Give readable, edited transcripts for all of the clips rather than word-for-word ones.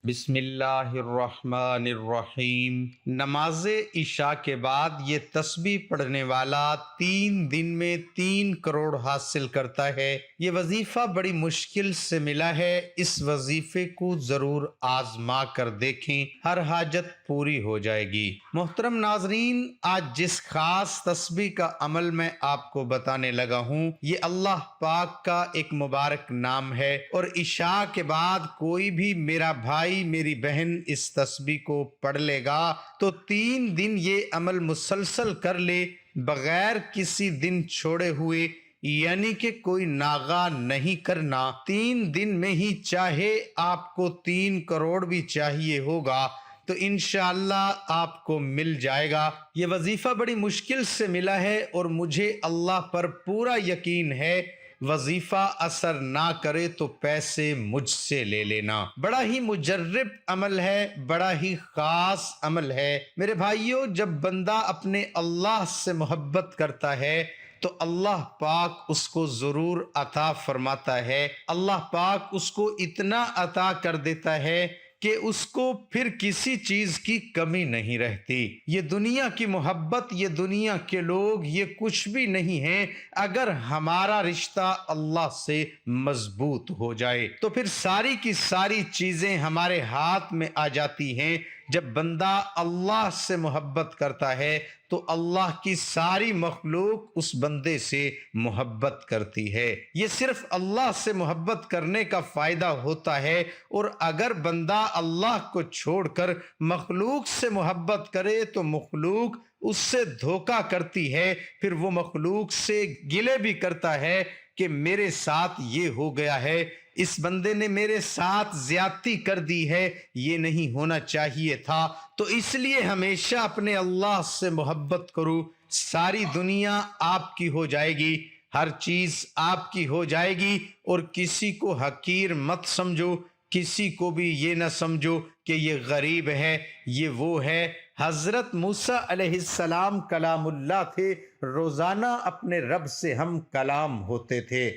بسم اللہ الرحمن الرحیم۔ نماز عشاء کے بعد یہ تسبیح پڑھنے والا 3 دن میں 3 کروڑ حاصل کرتا ہے۔ یہ وظیفہ بڑی مشکل سے ملا ہے، اس وظیفے کو ضرور آزما کر دیکھیں، ہر حاجت پوری ہو جائے گی۔ محترم ناظرین، آج جس خاص تسبیح کا عمل میں آپ کو بتانے لگا ہوں، یہ اللہ پاک کا ایک مبارک نام ہے، اور عشاء کے بعد کوئی بھی میرا بھائی میری بہن اس تسبیح کو پڑھ لے گا تو 3 دن یہ عمل مسلسل کر لے بغیر کسی دن چھوڑے ہوئے، یعنی کہ کوئی ناغہ نہیں کرنا، 3 دن میں ہی چاہے آپ کو 3 کروڑ بھی چاہیے ہوگا تو انشاءاللہ آپ کو مل جائے گا۔ یہ وظیفہ بڑی مشکل سے ملا ہے اور مجھے اللہ پر پورا یقین ہے، وظیفہ اثر نہ کرے تو پیسے مجھ سے لے لینا۔ بڑا ہی مجرب عمل ہے، بڑا ہی خاص عمل ہے۔ میرے بھائیوں، جب بندہ اپنے اللہ سے محبت کرتا ہے تو اللہ پاک اس کو ضرور عطا فرماتا ہے۔ اللہ پاک اس کو اتنا عطا کر دیتا ہے کہ اس کو پھر کسی چیز کی کمی نہیں رہتی۔ یہ دنیا کی محبت، یہ دنیا کے لوگ، یہ کچھ بھی نہیں ہے اگر ہمارا رشتہ اللہ سے مضبوط ہو جائے تو پھر ساری کی ساری چیزیں ہمارے ہاتھ میں آ جاتی ہیں۔ جب بندہ اللہ سے محبت کرتا ہے تو اللہ کی ساری مخلوق اس بندے سے محبت کرتی ہے۔ یہ صرف اللہ سے محبت کرنے کا فائدہ ہوتا ہے، اور اگر بندہ اللہ کو چھوڑ کر مخلوق سے محبت کرے تو مخلوق اس سے دھوکہ کرتی ہے، پھر وہ مخلوق سے گلے بھی کرتا ہے کہ میرے ساتھ یہ ہو گیا ہے، اس بندے نے میرے ساتھ زیادتی کر دی ہے، یہ نہیں ہونا چاہیے تھا۔ تو اس لیے ہمیشہ اپنے اللہ سے محبت کرو، ساری دنیا آپ کی ہو جائے گی، ہر چیز آپ کی ہو جائے گی، اور کسی کو حقیر مت سمجھو، کسی کو بھی یہ نہ سمجھو کہ یہ غریب ہے، یہ وہ ہے۔ حضرت موسیٰ علیہ السلام کلام اللہ تھے، روزانہ اپنے رب سے ہم کلام ہوتے تھے۔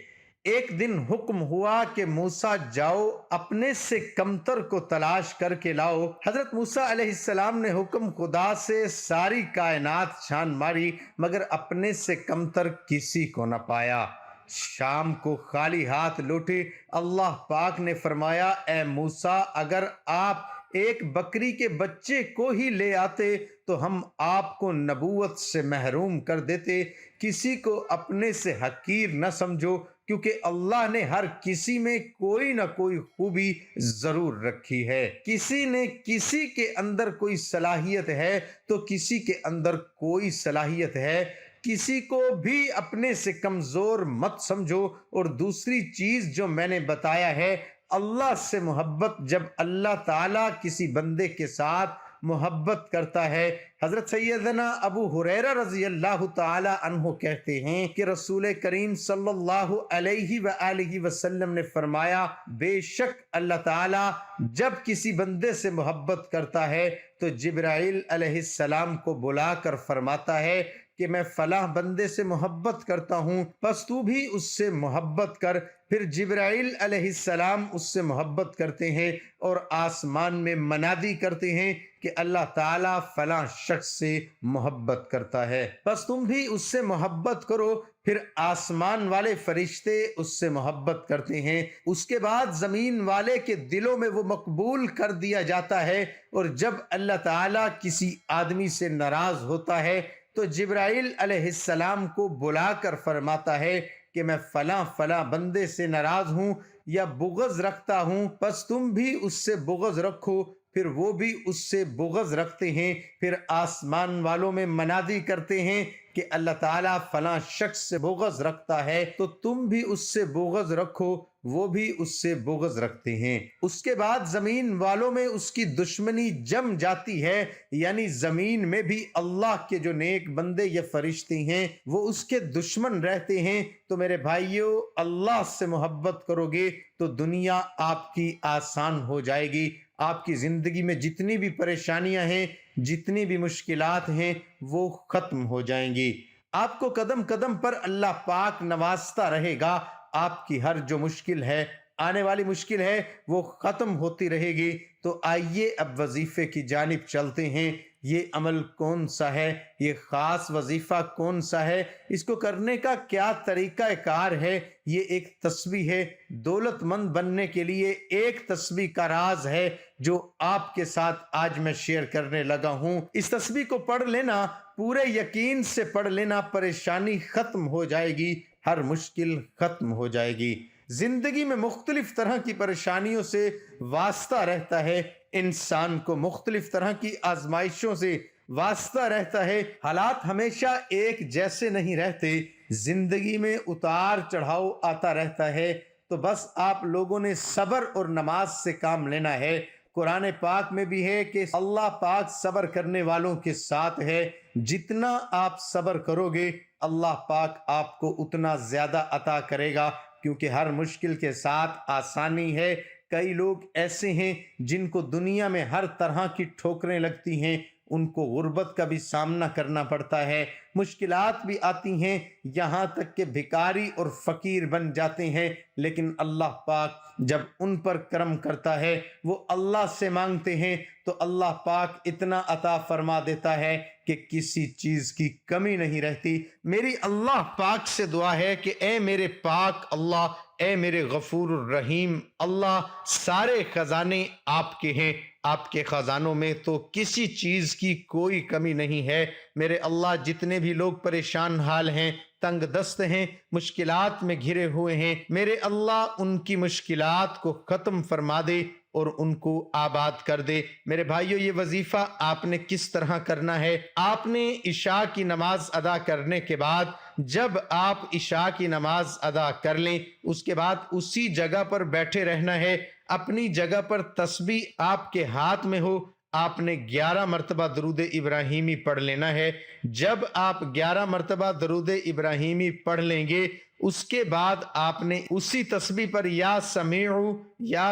ایک دن حکم ہوا کہ موسیٰ جاؤ اپنے سے کمتر کو تلاش کر کے لاؤ۔ حضرت موسیٰ علیہ السلام نے حکم خدا سے ساری کائنات چھان ماری مگر اپنے سے کمتر کسی کو نہ پایا۔ شام کو خالی ہاتھ لوٹے، اللہ پاک نے فرمایا، اے موسیٰ، اگر آپ ایک بکری کے بچے کو ہی لے آتے تو ہم آپ کو نبوت سے محروم کر دیتے۔ کسی کو اپنے سے حقیر نہ سمجھو، کیونکہ اللہ نے ہر کسی میں کوئی نہ کوئی خوبی ضرور رکھی ہے۔ کسی نے کسی کے اندر کوئی صلاحیت ہے تو کسی کے اندر کوئی صلاحیت ہے۔ کسی کو بھی اپنے سے کمزور مت سمجھو۔ اور دوسری چیز جو میں نے بتایا ہے، اللہ سے محبت، جب اللہ تعالیٰ کسی بندے کے ساتھ محبت کرتا ہے، حضرت سیدنا ابو ہریرہ رضی اللہ تعالی عنہ کہتے ہیں کہ رسول کریم صلی اللہ علیہ وآلہ وسلم نے فرمایا، بے شک اللہ تعالیٰ جب کسی بندے سے محبت کرتا ہے تو جبرائیل علیہ السلام کو بلا کر فرماتا ہے کہ میں فلاں بندے سے محبت کرتا ہوں، پس تو بھی اس سے محبت کر۔ پھر جبرائیل علیہ السلام اس سے محبت کرتے ہیں اور آسمان میں منادی کرتے ہیں کہ اللہ تعالیٰ فلاں شخص سے محبت کرتا ہے، پس تم بھی اس سے محبت کرو۔ پھر آسمان والے فرشتے اس سے محبت کرتے ہیں، اس کے بعد زمین والے کے دلوں میں وہ مقبول کر دیا جاتا ہے، اور جب اللہ تعالیٰ کسی آدمی سے ناراض ہوتا ہے تو جبرائیل علیہ السلام کو بلا کر فرماتا ہے کہ میں فلاں فلاں بندے سے ناراض ہوں یا بغض رکھتا ہوں، پس تم بھی اس سے بغض رکھو۔ پھر وہ بھی اس سے بغض رکھتے ہیں۔ پھر آسمان والوں میں منادی کرتے ہیں کہ اللہ تعالیٰ فلاں شخص سے بغض رکھتا ہے تو تم بھی اس سے بغض رکھو، وہ بھی اس سے بغض رکھتے ہیں۔ اس کے بعد زمین والوں میں اس کی دشمنی جم جاتی ہے، یعنی زمین میں بھی اللہ کے جو نیک بندے یا فرشتے ہیں وہ اس کے دشمن رہتے ہیں۔ تو میرے بھائیوں، اللہ سے محبت کرو گے تو دنیا آپ کی آسان ہو جائے گی، آپ کی زندگی میں جتنی بھی پریشانیاں ہیں، جتنی بھی مشکلات ہیں، وہ ختم ہو جائیں گی۔ آپ کو قدم قدم پر اللہ پاک نوازتا رہے گا، آپ کی ہر جو مشکل ہے آنے والی مشکل ہے وہ ختم ہوتی رہے گی۔ تو آئیے اب وظیفے کی جانب چلتے ہیں۔ یہ عمل کون سا ہے؟ یہ خاص وظیفہ کون سا ہے؟ اس کو کرنے کا کیا طریقہ کار ہے؟ یہ ایک تسبیح ہے۔ دولت مند بننے کے لیے ایک تسبیح کا راز ہے جو آپ کے ساتھ آج میں شیئر کرنے لگا ہوں۔ اس تسبیح کو پڑھ لینا، پورے یقین سے پڑھ لینا، پریشانی ختم ہو جائے گی، ہر مشکل ختم ہو جائے گی۔ زندگی میں مختلف طرح کی پریشانیوں سے واسطہ رہتا ہے، انسان کو مختلف طرح کی آزمائشوں سے واسطہ رہتا ہے۔ حالات ہمیشہ ایک جیسے نہیں رہتے، زندگی میں اتار چڑھاؤ آتا رہتا ہے۔ تو بس آپ لوگوں نے صبر اور نماز سے کام لینا ہے۔ قرآن پاک میں بھی ہے کہ اللہ پاک صبر کرنے والوں کے ساتھ ہے۔ جتنا آپ صبر کرو گے اللہ پاک آپ کو اتنا زیادہ عطا کرے گا، کیونکہ ہر مشکل کے ساتھ آسانی ہے۔ کئی لوگ ایسے ہیں جن کو دنیا میں ہر طرح کی ٹھوکریں لگتی ہیں، ان کو غربت کا بھی سامنا کرنا پڑتا ہے، مشکلات بھی آتی ہیں، یہاں تک کہ بھکاری اور فقیر بن جاتے ہیں، لیکن اللہ پاک جب ان پر کرم کرتا ہے، وہ اللہ سے مانگتے ہیں تو اللہ پاک اتنا عطا فرما دیتا ہے کہ کسی چیز کی کمی نہیں رہتی۔ میری اللہ پاک سے دعا ہے کہ اے میرے پاک اللہ، اے میرے غفور الرحیم اللہ، سارے خزانے آپ کے ہیں، آپ کے خزانوں میں تو کسی چیز کی کوئی کمی نہیں ہے۔ میرے اللہ، جتنے بھی لوگ پریشان حال ہیں، تنگ دست ہیں، مشکلات میں گھرے ہوئے ہیں، میرے اللہ ان کی مشکلات کو ختم فرما دے اور ان کو آباد کر دے۔ میرے بھائیو، یہ وظیفہ آپ نے کس طرح کرنا ہے؟ آپ نے عشاء کی نماز ادا کرنے کے بعد، جب آپ عشاء کی نماز ادا کر لیں، اس کے بعد اسی جگہ پر بیٹھے رہنا ہے۔ اپنی جگہ پر تسبیح آپ کے ہاتھ میں ہو، آپ نے 11 مرتبہ درود ابراہیمی پڑھ لینا ہے۔ جب آپ 11 مرتبہ درود ابراہیمی پڑھ لیں گے، اس کے بعد آپ نے اسی تسبیح پر یا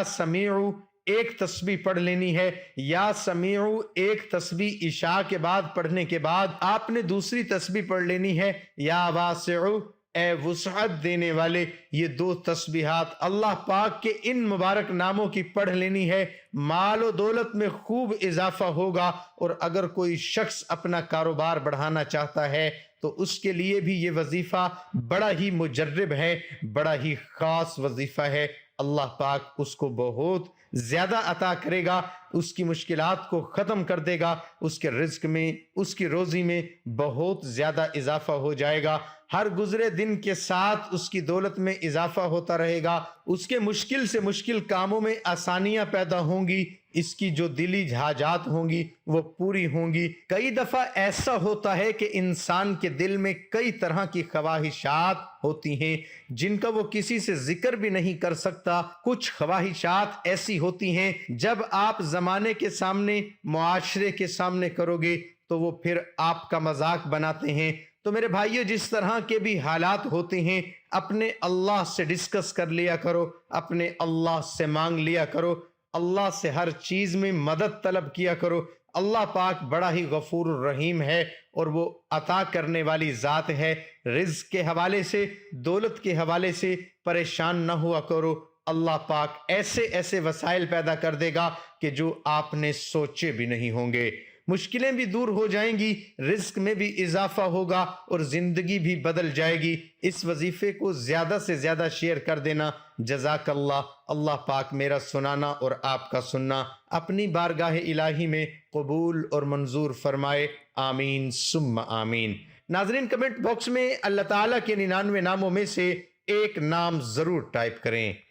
سمیعو ایک تسبیح پڑھ لینی ہے۔ یا سمیعو ایک تسبیح عشاء کے بعد پڑھنے کے بعد آپ نے دوسری تسبیح پڑھ لینی ہے، یا واسعو اے وسعت دینے والے۔ یہ 2 تسبیحات اللہ پاک کے ان مبارک ناموں کی پڑھ لینی ہے۔ مال و دولت میں خوب اضافہ ہوگا، اور اگر کوئی شخص اپنا کاروبار بڑھانا چاہتا ہے تو اس کے لیے بھی یہ وظیفہ بڑا ہی مجرب ہے، بڑا ہی خاص وظیفہ ہے۔ اللہ پاک اس کو بہت زیادہ عطا کرے گا، اس کی مشکلات کو ختم کر دے گا، اس کے رزق میں، اس کی روزی میں بہت زیادہ اضافہ ہو جائے گا۔ ہر گزرے دن کے ساتھ اس کی دولت میں اضافہ ہوتا رہے گا، اس کے مشکل سے مشکل کاموں میں آسانیاں پیدا ہوں گی، اس کی جو دلی حاجات ہوں گی وہ پوری ہوں گی۔ کئی دفعہ ایسا ہوتا ہے کہ انسان کے دل میں کئی طرح کی خواہشات ہوتی ہیں جن کا وہ کسی سے ذکر بھی نہیں کر سکتا۔ کچھ خواہشات ایسی ہوتی ہیں جب آپ زمانے کے سامنے، معاشرے کے سامنے کرو گے تو وہ پھر آپ کا مذاق بناتے ہیں۔ تو میرے بھائیو، جس طرح کے بھی حالات ہوتے ہیں، اپنے اللہ سے ڈسکس کر لیا کرو، اپنے اللہ سے مانگ لیا کرو، اللہ سے ہر چیز میں مدد طلب کیا کرو۔ اللہ پاک بڑا ہی غفور الرحیم ہے اور وہ عطا کرنے والی ذات ہے۔ رزق کے حوالے سے، دولت کے حوالے سے پریشان نہ ہوا کرو۔ اللہ پاک ایسے ایسے وسائل پیدا کر دے گا کہ جو آپ نے سوچے بھی نہیں ہوں گے۔ مشکلیں بھی دور ہو جائیں گی، رزق میں بھی اضافہ ہوگا اور زندگی بھی بدل جائے گی۔ اس وظیفے کو زیادہ سے زیادہ شیئر کر دینا۔ جزاک اللہ۔ اللہ پاک میرا سنانا اور آپ کا سننا اپنی بارگاہ الہی میں قبول اور منظور فرمائے، آمین ثم آمین۔ ناظرین، کمنٹ باکس میں اللہ تعالیٰ کے 99 ناموں میں سے ایک نام ضرور ٹائپ کریں۔